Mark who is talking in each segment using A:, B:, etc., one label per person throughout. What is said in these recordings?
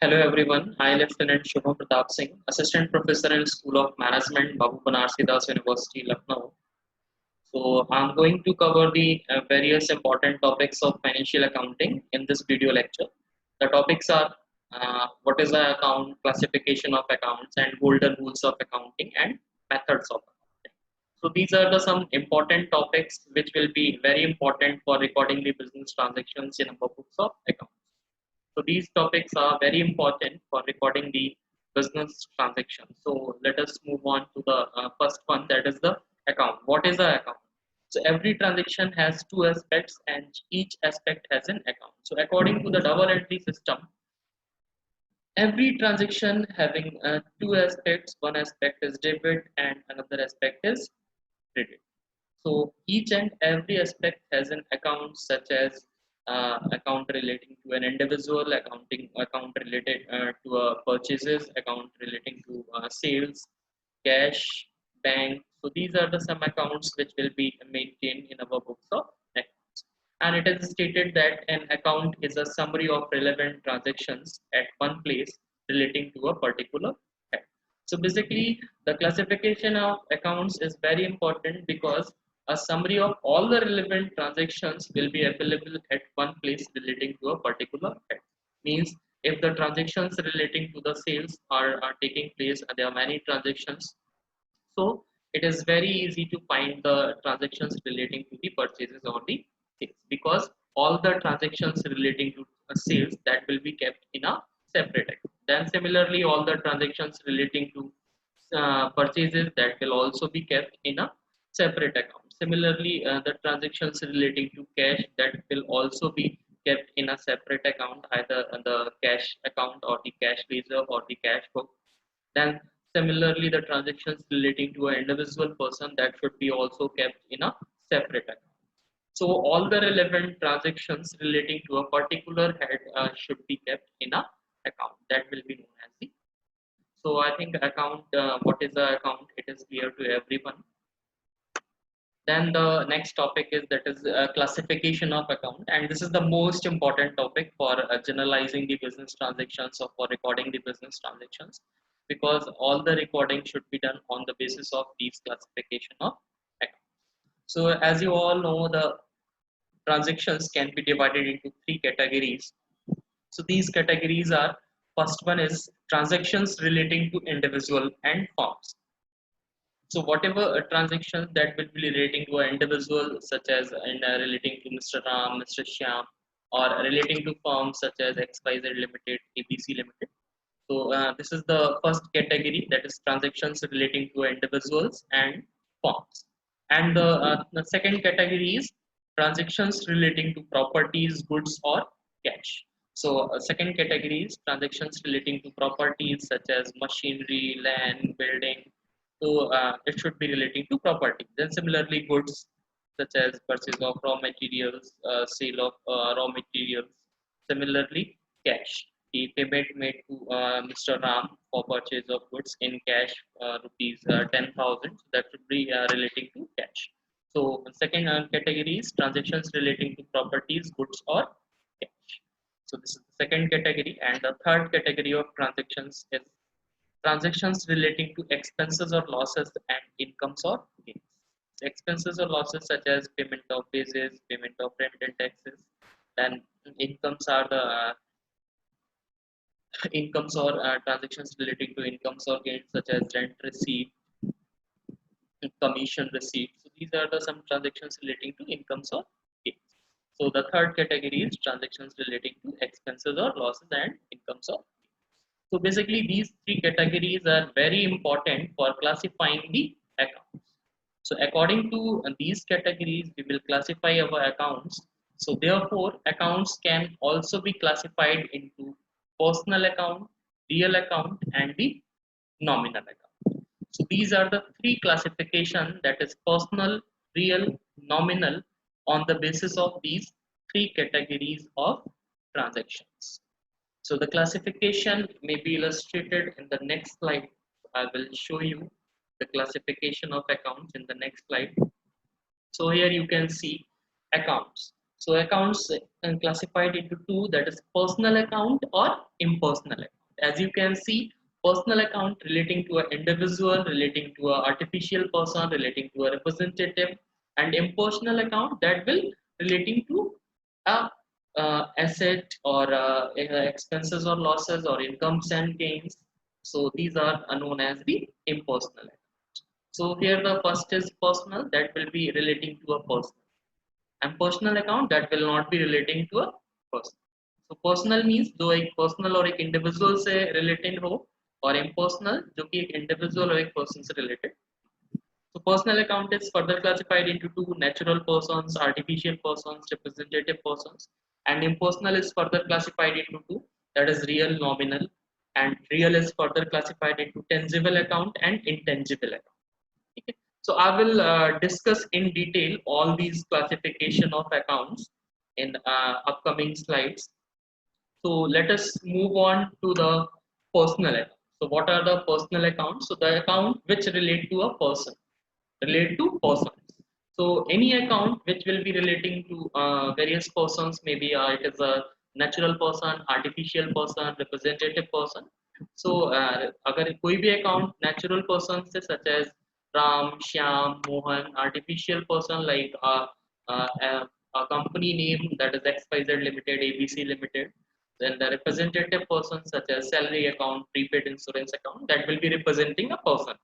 A: Hello everyone, I Lieutenant Shubham Pratap Singh, Assistant Professor in School of Management, Babu Banarsidass University, Lucknow. So I'm going to cover the various important topics of financial accounting in this video lecture. The topics are what is the account, classification of accounts, and golden rules of accounting and methods of accounting. So these are the some important topics which will be very important for recording the business transactions in our books of accounts. So these topics are very important for recording the business transaction. So let us move on to the first one, that is the account. What is the account? So every transaction has two aspects and each aspect has an account. So according to the double entry system, every transaction having two aspects, one aspect is debit and another aspect is credit. So each and every aspect has an account, such as account relating to an individual, account related to purchases, account relating to sales, cash, bank. So these are the some accounts which will be maintained in our books of accounts. And it is stated that an account is a summary of relevant transactions at one place relating to a particular head. So basically, the classification of accounts is very important because a summary of all the relevant transactions will be available at one place relating to a particular head. Means if the transactions relating to the sales are taking place, there are many transactions, so it is very easy to find the transactions relating to the purchases or the sales, because all the transactions relating to sales, that will be kept in a separate account. Then similarly, all the transactions relating to purchases, that will also be kept in a separate account. Similarly, the transactions relating to cash, that will also be kept in a separate account, either the cash account or the cash reserve or the cash book. Then similarly, the transactions relating to an individual person, that should be also kept in a separate account. So all the relevant transactions relating to a particular head should be kept in a account, that will be known as the. So I think account, what is the account? It is clear to everyone. Then the next topic is, that is classification of account, and this is the most important topic for generalizing the business transactions or for recording the business transactions, because all the recording should be done on the basis of these classification of account. So as you all know, the transactions can be divided into three categories. So these categories are, first one is transactions relating to individual and firms. So whatever transactions that will be relating to an individual, such as relating to Mr. Ram, Mr. Shyam, or relating to firms such as XYZ Limited, ABC Limited. So this is the first category, that is transactions relating to individuals and firms. And the second category is transactions relating to properties, goods, or cash. So second category is transactions relating to properties such as machinery, land, building. So it should be relating to property. Then similarly, goods such as purchase of raw materials, sale of raw materials. Similarly, cash, the payment made to Mr. Ram for purchase of goods in cash, rupees 10,000. So that should be relating to cash. So second category is transactions relating to properties, goods, or cash. So this is the second category, and the third category of transactions is transactions relating to expenses or losses and incomes or gains. Expenses or losses such as payment of wages, payment of rent and taxes. Then incomes are the incomes or transactions relating to incomes or gains, such as rent receipt, commission receipt. So these are the some transactions relating to incomes or gains. So the third category is transactions relating to expenses or losses and incomes or gains. So basically, these three categories are very important for classifying the accounts. So according to these categories, we will classify our accounts. So therefore, accounts can also be classified into personal account, real account, and the nominal account. So these are the three classification, that is personal, real, nominal, on the basis of these three categories of transactions. So the classification may be illustrated in the next slide. I will show you the classification of accounts in the next slide. So here you can see accounts. So accounts are classified into two, that is personal account or impersonal account. As you can see, personal account relating to an individual, relating to an artificial person, relating to a representative, and impersonal account that will relating to a asset or expenses or losses or incomes and gains. So these are known as the impersonal account. So here the first is personal, that will be relating to a person, and personal account that will not be relating to a person. So personal means जो एक personal और एक individual से related हो, और impersonal जो कि एक individual और एक person से related. So personal account is further classified into two: natural persons, artificial persons, representative persons, and impersonal is further classified into two, that is real, nominal, and real is further classified into tangible account and intangible account. Okay. So I will discuss in detail all these classification of accounts in upcoming slides. So let us move on to the personal account. So what are the personal accounts? So the account which relate to a person, relate to persons. So any account which will be relating to various persons, maybe it is a natural person, artificial person, representative person. So अगर कोई भी account natural person से such as Ram, Shyam, Mohan, artificial person like a company name that is XYZ Limited, ABC Limited, then the representative person such as salary account, prepaid insurance account, that will be representing a person.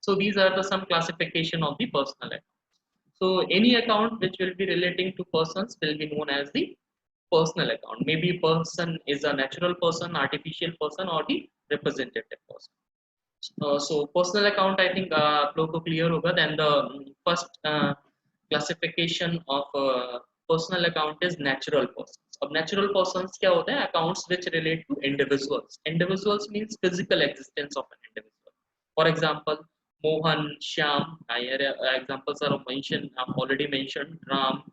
A: So these are the some classification of the personal account. So any account which will be relating to persons will be known as the personal account. Maybe person is a natural person, artificial person, or the representative person. So personal account I think आप लोगों को clear होगा. Then the first classification of personal account is natural persons. अब natural persons क्या होते हैं? Accounts which relate to individuals. Individuals means physical existence of an individual. For example, Mohan, Shyam. Examples are mentioned. I've already mentioned Ram.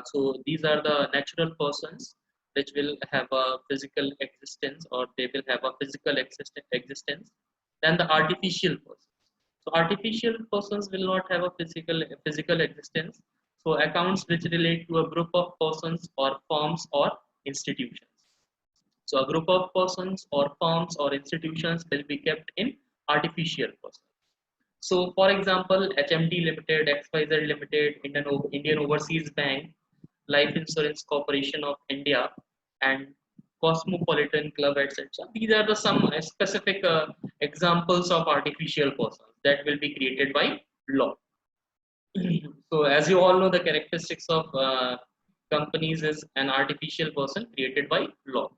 A: So these are the natural persons which will have a physical existence, or they will have a physical existence. Than the artificial persons. So artificial persons will not have a physical existence. So accounts which relate to a group of persons or firms or institutions. So a group of persons or firms or institutions will be kept in artificial persons. So for example, HMD Limited, XYZ Limited, Indian Overseas Bank, Life Insurance Corporation of India, and Cosmopolitan Club, etc. These are the some specific examples of artificial persons that will be created by law. So as you all know, the characteristics of companies is an artificial person created by law.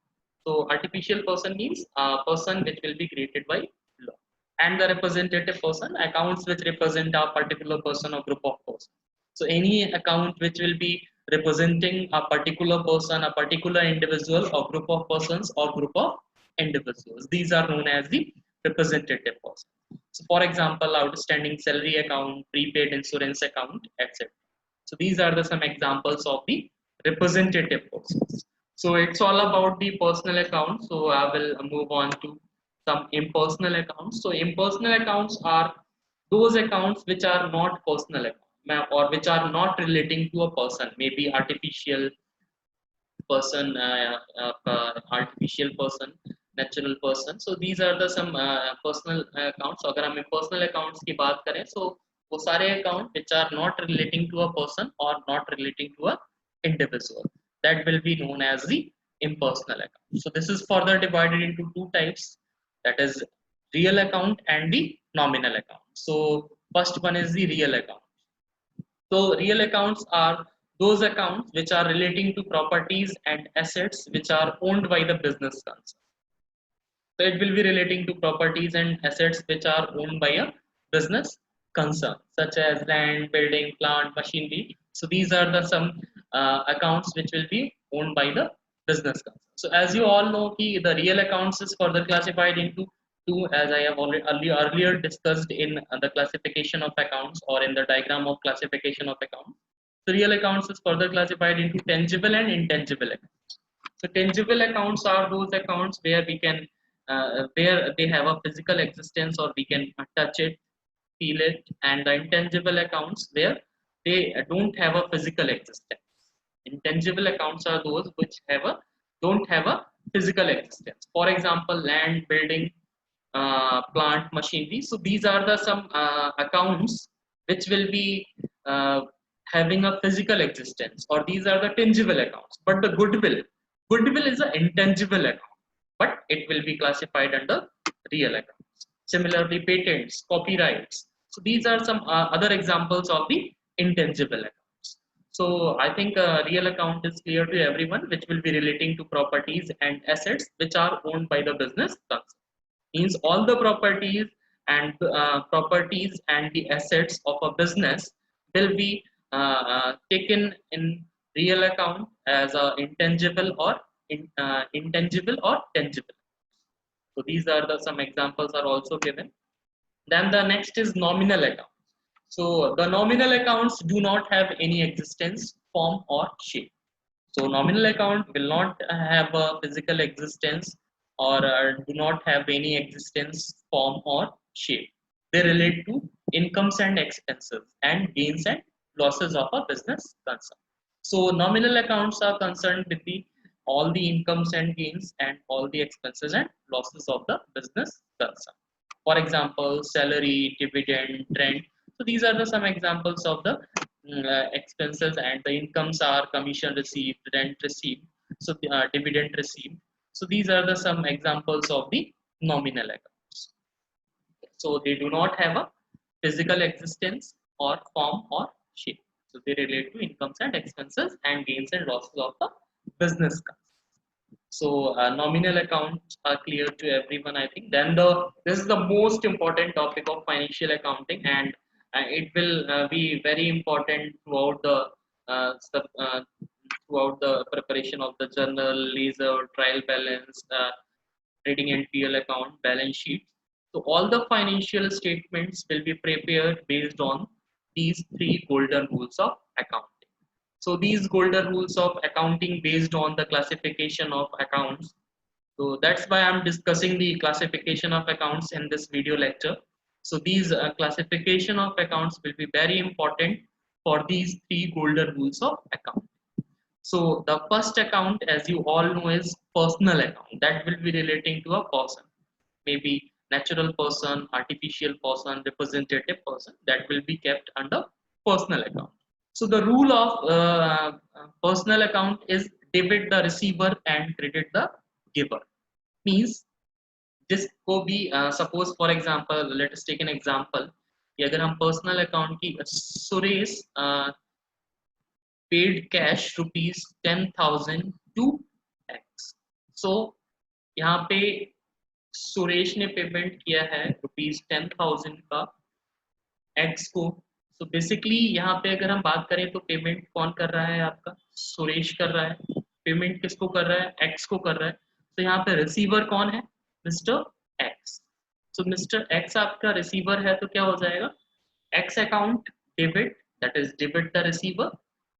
A: So artificial person means a person which will be created by law. And the representative person, accounts which represent a particular person or group of persons. So any account which will be representing a particular person, a particular individual or group of persons or group of individuals, these are known as the representative person. So for example, outstanding salary account, prepaid insurance account, etc. So these are the some examples of the representative persons. So it's all about the personal account. So I will move on to some impersonal accounts. So impersonal accounts are those accounts which are not personal account, or which are not relating to a person, maybe artificial person, artificial person, natural person. So these are the some personal accounts. So अगर हम personal accounts की बात करें, so वो सारे account which are not relating to a person or not relating to a individual, that will be known as the impersonal account. So this is further divided into two types, that is real account and the nominal account. So first one is the real account. So real accounts are those accounts which are relating to properties and assets which are owned by the business concern. So it will be relating to properties and assets which are owned by a business concern, such as land, building, plant, machinery. So these are the some accounts which will be owned by the business concern. So as you all know, the real accounts is further classified into two, as I have already earlier discussed in the classification of accounts or in the diagram of classification of accounts. So real accounts is further classified into tangible and intangible accounts. So tangible accounts are those accounts where we can where they have a physical existence or we can touch it, feel it, and the intangible accounts where they don't have a physical existence. Intangible accounts are those which don't have a physical existence. For example, land, building, plant, machinery. So these are the some accounts which will be uh, having a physical existence, or these are the tangible accounts. But the goodwill is an intangible account, but it will be classified under real accounts. Similarly, patents, copyrights. So these are some other examples of the intangible accounts. So I think real account is clear to everyone, which will be relating to properties and assets which are owned by the business concern. Means all the properties and the assets of a business will be taken in real account as a intangible or tangible. So these are the some examples are also given. Then the next is nominal account. So the nominal accounts do not have any existence, form or shape. So nominal account will not have a physical existence, or do not have any existence, form or shape. They relate to incomes and expenses and gains and losses of a business concern. So nominal accounts are concerned with the all the incomes and gains and all the expenses and losses of the business concern. For example, salary, dividend, rent. So these are the some examples of the expenses, and the incomes are commission received, rent received, so the, dividend received. So these are the some examples of the nominal accounts. So they do not have a physical existence or form or shape. So they relate to incomes and expenses and gains and losses of the business. So nominal accounts are clear to everyone, I think. Then this is the most important topic of financial accounting, and it will be very important throughout the preparation of the journal, ledger, trial balance, trading and PL account, balance sheet. So all the financial statements will be prepared based on these three golden rules of accounting. So these golden rules of accounting based on the classification of accounts. So that's why I'm discussing the classification of accounts in this video lecture. So these classification of accounts will be very important for these three golden rules of accounting. So the first account, as you all know, is personal account. That will be relating to a person, maybe natural person, artificial person, representative person. That will be kept under personal account. So the rule of personal account is debit the receiver and credit the giver. Means this को भी suppose for example, let us take an example कि अगर हम personal account की Suresh paid cash rupees 10,000 to X. So यहाँ पे सुरेश ने payment किया है रुपीज 10,000 का X को. तो बेसिकली यहाँ पे अगर हम बात करें तो पेमेंट कौन कर रहा है, आपका सुरेश कर रहा है. पेमेंट किसको कर रहा है, X को कर रहा है. तो यहाँ पे रिसीवर कौन है, mister X. So mister X आपका रिसीवर है, तो क्या हो जाएगा, X account debit, that is debit the receiver,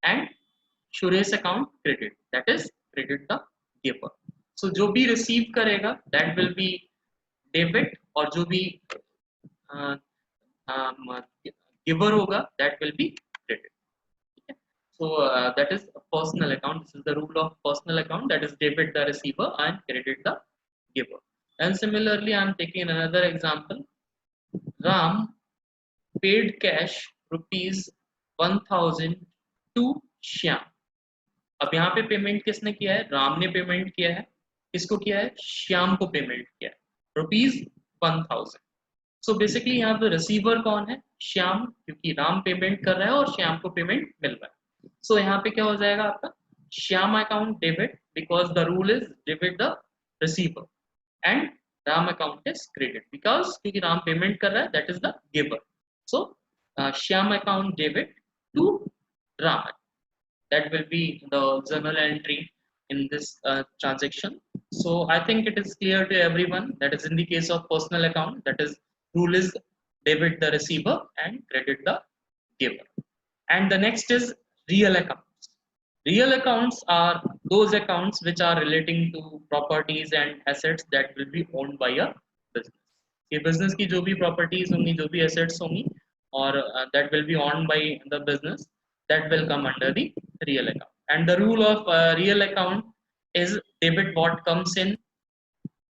A: and Suresh account credit, that is credit the giver. So जो भी रिसीव करेगा दैट विल बी डेबिट, और जो भी giver होगा that will be credit. Okay? So that is a personal account. This is the rule of personal account, that is debit the receiver and credit the giver. And similarly, I am taking another example. Ram paid cash rupees 1,000 to Shyam. अब यहाँ पे payment किसने किया है, राम ने payment किया है. किसको किया है, श्याम को पेमेंट किया है रुपीज 1,000. सो बेसिकली यहाँ पे रिसीवर कौन है, श्याम, क्योंकि राम पेमेंट कर रहा है और श्याम को पेमेंट मिल रहा है. सो यहाँ पे क्या हो जाएगा आपका, Shyam account debit because the rule is debit the receiver, and Ram account is credit because क्योंकि राम पेमेंट कर रहा है, that is the giver. So Shyam account debit to Ram, that will be the journal entry in this transaction. So I think it is clear to everyone that is in the case of personal account, that is rule is debit the receiver and credit the giver. And the next is real accounts. Real accounts are those accounts which are relating to properties and assets that will be owned by a business. ये business की जो भी properties होंगी, जो भी assets होंगी, और that will be owned by the business, that will come under the real account. And the rule of real account is debit what comes in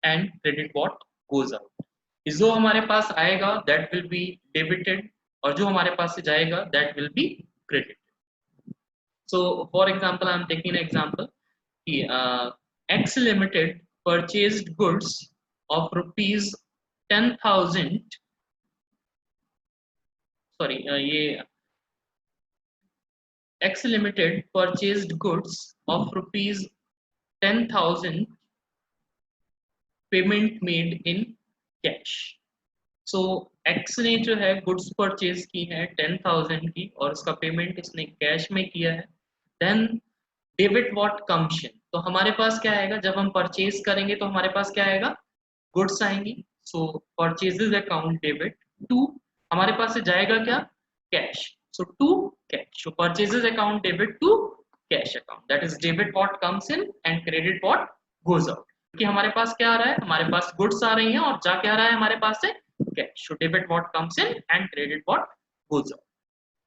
A: and credit what goes out. जो हमारे पास आएगा that will be debited और जो हमारे पास से जाएगा that will be credited. So for example, I am taking an example. X Limited purchased goods of rupees 10,000. Sorry, ये X Limited purchased goods of rupees 10,000, payment made in cash. So X ने जो है goods purchase की है 10,000 की और उसका payment इसने कैश में किया है. Then debit what comes in. तो हमारे पास क्या आएगा जब हम परचेज करेंगे तो हमारे पास क्या आएगा गुड्स आएंगी. So purchases account debit to हमारे पास से जाएगा क्या cash. So to cash. So purchases account debit to cash account. That is debit what comes in and credit what goes out. क्योंकि हमारे पास क्या आ रहा है हमारे पास गुड्स आ रही हैं और जा क्या आ रहा है हमारे पास से cash. So debit what comes in and credit what goes out.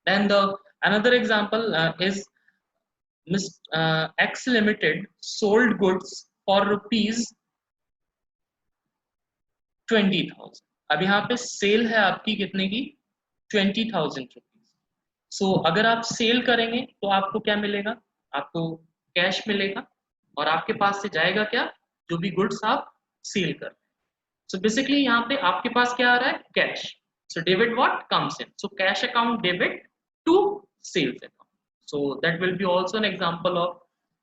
A: Then the another example is X Limited sold goods for rupees 20,000. अब यहाँ पे सेल है आपकी कितने की 20,000 रुपीज. सो अगर आप सेल करेंगे तो आपको क्या मिलेगा आपको कैश मिलेगा और आपके पास से जाएगा क्या जो भी गुड्स आप सेल कर. सो बेसिकली यहाँ पे आपके पास क्या आ रहा है cash. So debit what comes in. So cash account debit to sales account. So that will be also an example of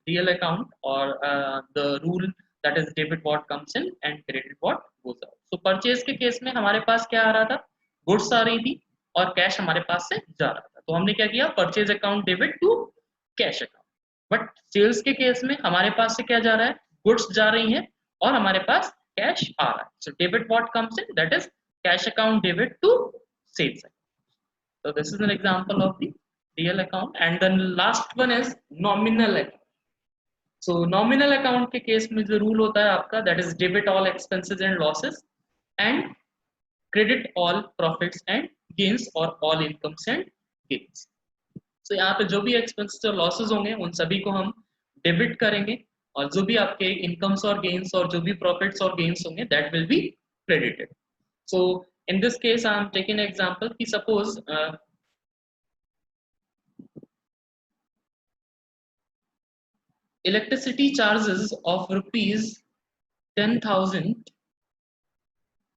A: real account or the rule that is debit what comes in and credit what goes out. So purchase के case में हमारे पास क्या आ रहा था goods आ रही थी और कैश हमारे पास से जा रहा था. तो हमने क्या किया purchase account debit to cash account. But sales के केस में हमारे पास से क्या जा रहा है गुड्स जा रही हैं और हमारे पास कैश आ रहा है. So debit what comes in that is cash account debit to sales account. So this is an example of the real account. And then last one is nominal account. So nominal account के case में जो rule होता है आपका that is debit all expenses and losses and credit all profits and gains or all incomes and gains. So यहाँ पे जो भी expenses और losses होंगे उन सभी को हम debit करेंगे और जो भी आपके incomes और gains और जो भी profits और gains होंगे that will be credited. So in this case I am taking an example कि suppose electricity charges of rupees 10,000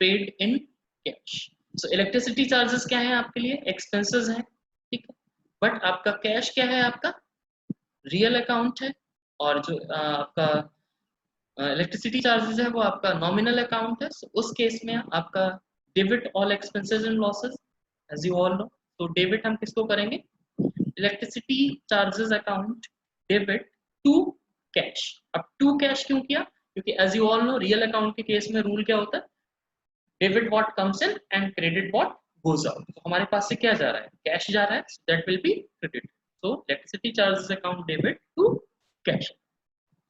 A: paid in cash. So electricity charges क्या है आपके लिए expenses हैं ठीक है. बट आपका कैश क्या है आपका रियल अकाउंट है और जो आपका इलेक्ट्रिसिटी चार्जेस है वो आपका नॉमिनल अकाउंट है. so, उस केस में आपका debit all expenses and losses as you all know. तो डेबिट हम किसको करेंगे electricity charges account debit to cash. अब टू कैश क्यों किया क्योंकि as you all know real account के केस में रूल क्या होता है debit what comes in and credit what goes out. तो हमारे पास से क्या जा रहा है कैश जा रहा है that will be credit. So electricity charges account debit to cash.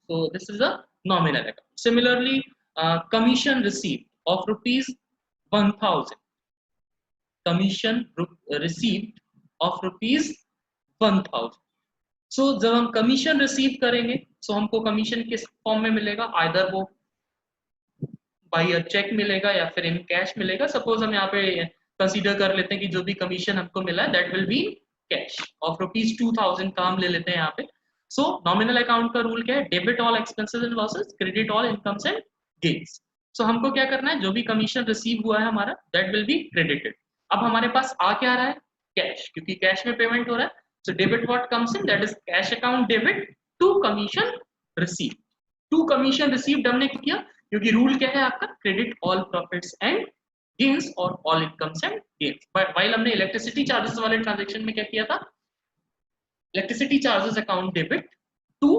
A: So this is a nominal account. Similarly, commission received of rupees 1,000. Commission received of rupees 1,000. So जब हम कमीशन रिसीव करेंगे तो हमको कमीशन किस form में मिलेगा either वो by a check मिलेगा या फिर इन कैश मिलेगा. सपोज हम यहाँ पे कंसीडर कर लेते हैं कि जो भी कमीशन हमको मिला है that will be cash of rupees 2,000 का हम ले लेते हैं यहाँ पे. सो नॉमिनल अकाउंट का रूल क्या है debit all expenses and losses credit all incomes and gains. So हमको क्या करना है जो भी कमीशन रिसीव हुआ है हमारा दैट विल बी क्रेडिटेड. अब हमारे पास आ क्या रहा है कैश क्योंकि कैश में पेमेंट हो रहा है. So debit what comes in that is cash account debit to commission receive. To commission received हमने किया क्योंकि रूल क्या है आपका credit all profits and gains और all incomes and gains. But while हमने इलेक्ट्रिसिटी चार्जेस वाले ट्रांजैक्शन में क्या किया था electricity charges account debit to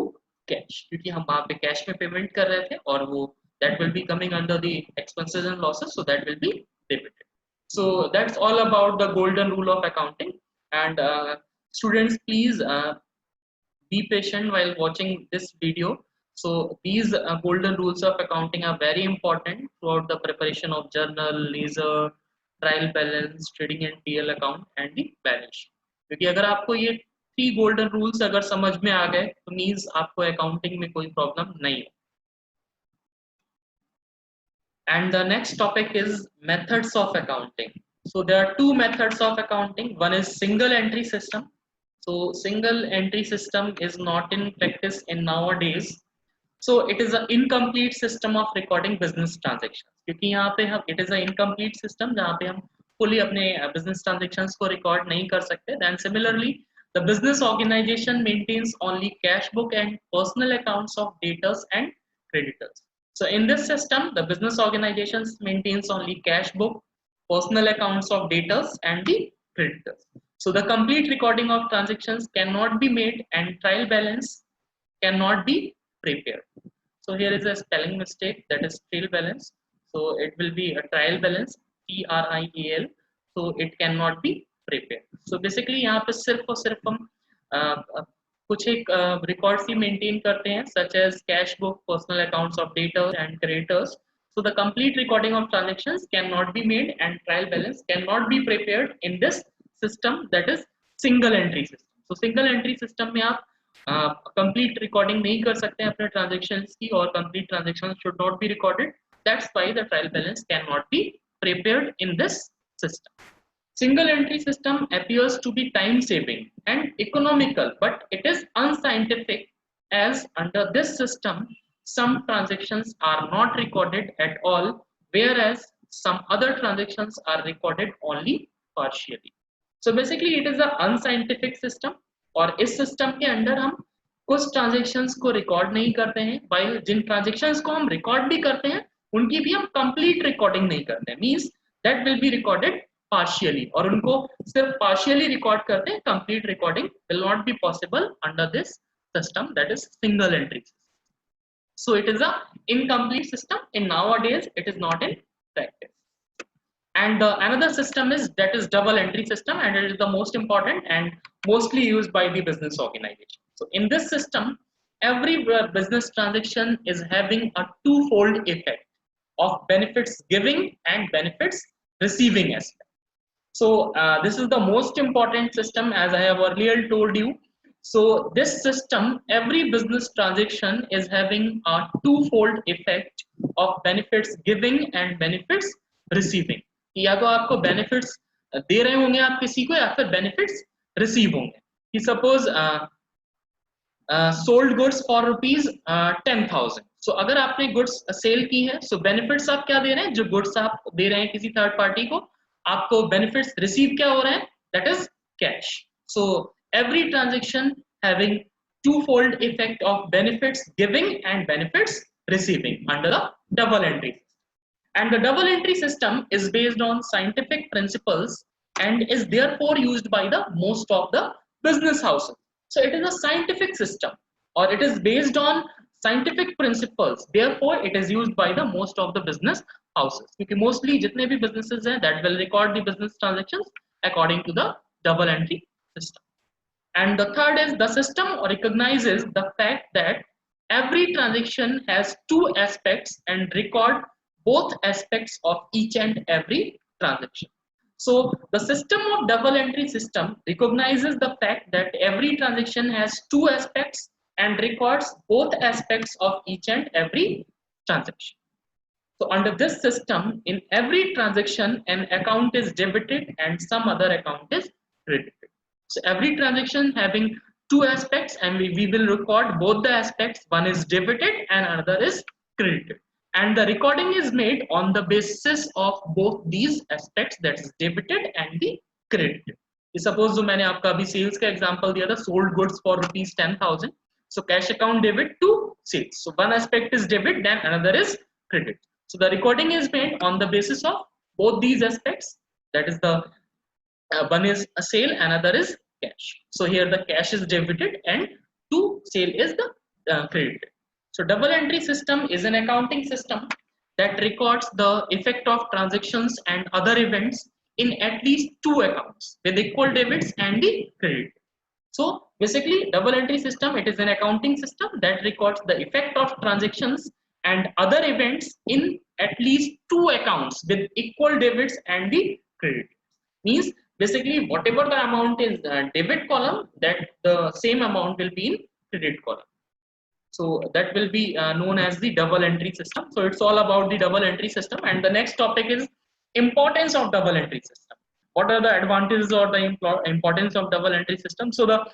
A: cash क्योंकि हम वहां पे कैश में पेमेंट कर रहे थे और वो that will be coming under the expenses and losses so that will be debited. So that's all about the golden rule of accounting. And students please be patient while watching this video. So these golden rules of accounting are very important throughout the preparation of journal, ledger, trial balance, trading and TL account and the balance sheet. क्योंकि अगर आपको ये 3 golden rules अगर समझ में आ गए तो means आपको अकाउंटिंग में कोई प्रॉब्लम नहीं है. And the next topic is methods of accounting. So there are two methods of accounting. One is single entry system. So single entry system is not in practice in nowadays. So it is an incomplete system of recording business transactions. क्योंकि यहाँ पे हम it is an incomplete system जहाँ पे हम fully अपने business transactions को record नहीं कर सकते. Then similarly, the business organization maintains only cash book and personal accounts of debtors and creditors. So in this system, the business organizations maintains only cash book, personal accounts of debtors and the creditors. So the complete recording of transactions cannot be made and trial balance cannot be prepared. So here is a spelling mistake, that is trial balance. So it will be a trial balance, TRIAL. So it cannot be prepared. So basically यहाँ पे सिर्फ और सिर्फ हम कुछ एक records ही maintain करते हैं, such as cash book, personal accounts of debtors and creditors. So the complete recording of transactions cannot be made and trial balance cannot be prepared in this system, that is single entry system. So single entry system में आप complete recording नहीं कर सकते हैं अपने transactions की, और complete transactions should not be recorded. That's why the trial balance cannot be prepared in this system. Single entry system appears to be time saving and economical, but it is unscientific, as under this system some transactions are not recorded at all, whereas some other transactions are recorded only partially. So basically it is an unscientific system, और इस system के अंदर हम कुछ transactions को record नहीं करते हैं, while जिन ट्रांजेक्शन्स को हम रिकॉर्ड भी करते हैं उनकी भी हम कंप्लीट रिकॉर्डिंग नहीं करते हैं, means that will be recorded partially, और उनको सिर्फ partially रिकॉर्ड करते हैं. Complete recording will not be possible under this system, that is single entry system. So it is a incomplete system. In nowadays it is not in practice. And another system is that is double entry system, and it is the most important and mostly used by the business organization. So in this system, every business transaction is having a twofold effect of benefits giving and benefits receiving aspect. So this is the most important system, as I have earlier told you. So this system, every business transaction is having a twofold effect of benefits giving and benefits receiving. या तो आपको benefits दे रहे होंगे आप किसी को, या फिर benefits receive होंगे. कि suppose sold goods for rupees 10,000. So अगर आपने goods sale की है, so benefits आप क्या दे रहे हैं, जो goods आप दे रहे हैं किसी third party को, आपको benefits receive क्या हो रहे हैं, that is cash. So every transaction having twofold effect of benefits giving and benefits receiving under the double entry. And the double entry system is based on scientific principles and is therefore used by the most of the business houses. So it is a scientific system, or it is based on scientific principles, therefore it is used by the most of the business houses, क्योंकि mostly जितने भी businesses हैं that will record the business transactions according to the double entry system. And the third is the system recognizes the fact that every transaction has two aspects and record both aspects of each and every transaction. So the system of double entry system recognizes the fact that every transaction has two aspects and records both aspects of each and every transaction. So under this system, in every transaction, an account is debited and some other account is credited. So every transaction having two aspects, and we will record both the aspects. One is debited and another is credited. And the recording is made on the basis of both these aspects, that is debited and the credited. Suppose जो मैंने आपका अभी sales का example दिया था, sold goods for rupees 10,000. So cash account debit to sales. So one aspect is debit, then another is credit. So the recording is made on the basis of both these aspects. That is the one is a sale, another is cash. So here the cash is debited and to sale is the credited. So double entry system is an accounting system that records the effect of transactions and other events in at least two accounts with equal debits and the credit. So basically double entry system, it is an accounting system that records the effect of transactions and other events in at least two accounts with equal debits and the credit. Means Basically, whatever the amount is debit column, that the same amount will be in credit column. So that will be known as the double entry system. So it's all about the double entry system. And the next topic is importance of double entry system. What are the advantages or the importance of double entry system? So the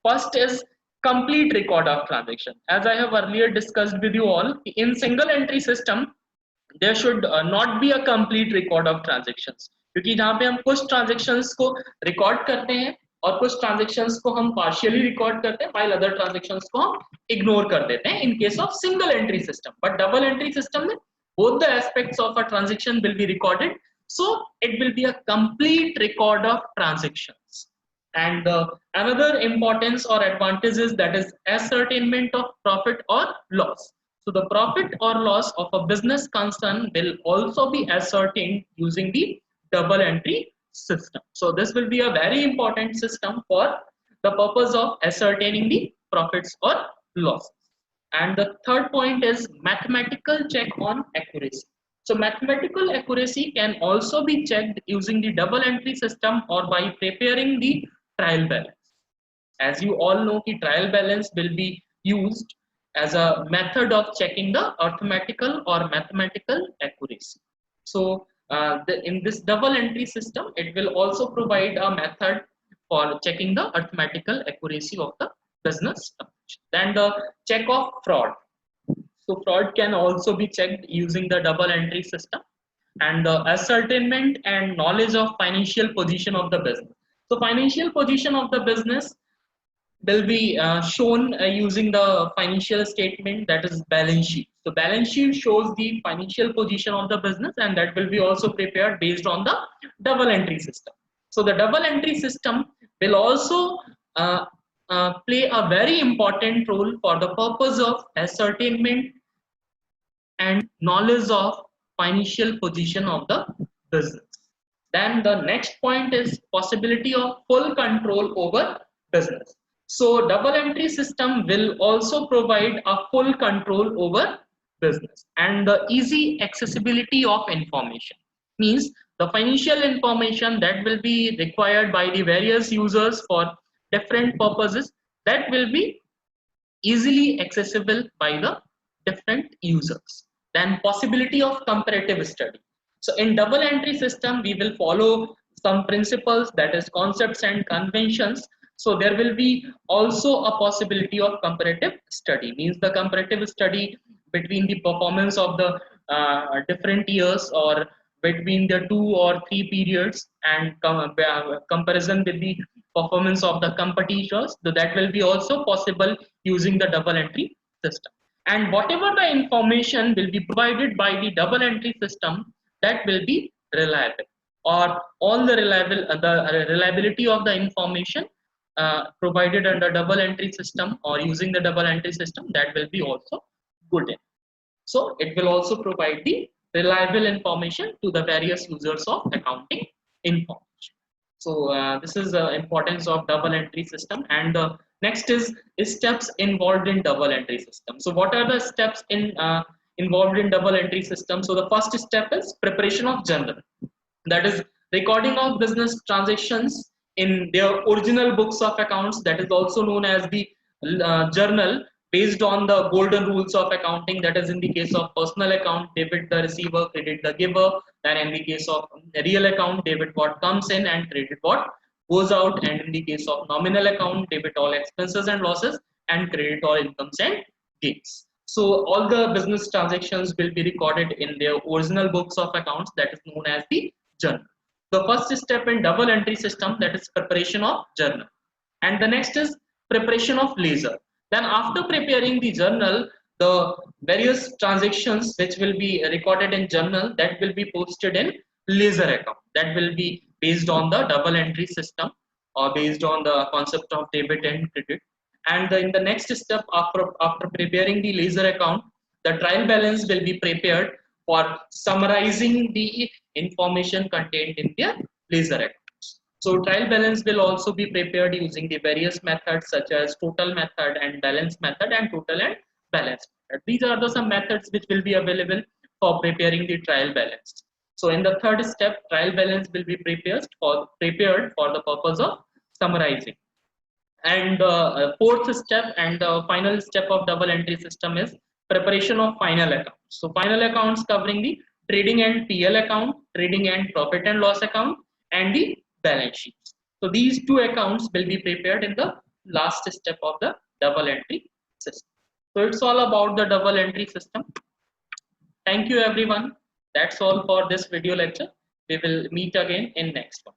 A: first is complete record of transaction. As I have earlier discussed with you all, in single entry system, there should not be a complete record of transactions, क्योंकि जहाँ पे हम कुछ transactions को record करते हैं और कुछ transactions को हम partially record करते हैं, while other transactions को हम ignore कर देते हैं in case of single entry system. But double entry system में both the aspects of a transaction will be recorded, so it will be a complete record of transactions. And another importance or advantage is that is ascertainment of profit or loss. So the profit or loss of a business concern will also be ascertained using the double entry system. So this will be a very important system for the purpose of ascertaining the profits or losses. And the third point is mathematical check on accuracy. So mathematical accuracy can also be checked using the double entry system or by preparing the trial balance. As you all know, the trial balance will be used as a method of checking the arithmetical or mathematical accuracy. So in this double entry system, it will also provide a method for checking the arithmetical accuracy of the business. Then the check of fraud. So fraud can also be checked using the double entry system, and the ascertainment and knowledge of financial position of the business. So financial position of the business will be shown using the financial statement, that is balance sheet. So balance sheet shows the financial position of the business, and that will be also prepared based on the double entry system. So the double entry system will also play a very important role for the purpose of ascertainment and knowledge of financial position of the business. Then the next point is possibility of full control over business. So double entry system will also provide a full control over business, and the easy accessibility of information means the financial information that will be required by the various users for different purposes, that will be easily accessible by the different users. Then possibility of comparative study. So in double entry system, we will follow some principles, that is concepts and conventions. So there will be also a possibility of comparative study, means the comparative study between the performance of the different years or between the 2 or 3 periods, and comparison with the performance of the competitors. So that will be also possible using the double entry system. And whatever the information will be provided by the double entry system, that will be reliable, or all the reliability of the information provided under double entry system or using the double entry system, that will be also good in. So it will also provide the reliable information to the various users of accounting information. So this is the importance of double entry system. And the next is steps involved in double entry system. So what are the steps involved in double entry system? So the first step is preparation of journal, that is recording of business transactions in their original books of accounts, that is also known as the journal, based on the golden rules of accounting. That is in the case of personal account, debit the receiver, credit the giver. Then in the case of real account, debit what comes in and credit what goes out. And in the case of nominal account, debit all expenses and losses and credit all incomes and gains. So all the business transactions will be recorded in their original books of accounts, that is known as the journal. The first step in double entry system, that is preparation of journal. And the next is preparation of ledger. Then after preparing the journal, the various transactions which will be recorded in journal, that will be posted in ledger account. That will be based on the double entry system or based on the concept of debit and credit. And in the next step, after preparing the ledger account, the trial balance will be prepared for summarizing the information contained in the ledger account. So trial balance will also be prepared using the various methods such as total method and balance method and total and balance method. These are some methods which will be available for preparing the trial balance. So in the third step, trial balance will be prepared for the purpose of summarizing. And fourth step and the final step of double entry system is preparation of final accounts. So final accounts covering the trading and PL account, trading and profit and loss account, and the balance sheets. So these two accounts will be prepared in the last step of the double entry system. So it's all about the double entry system. Thank you everyone. That's all for this video lecture. We will meet again in next one.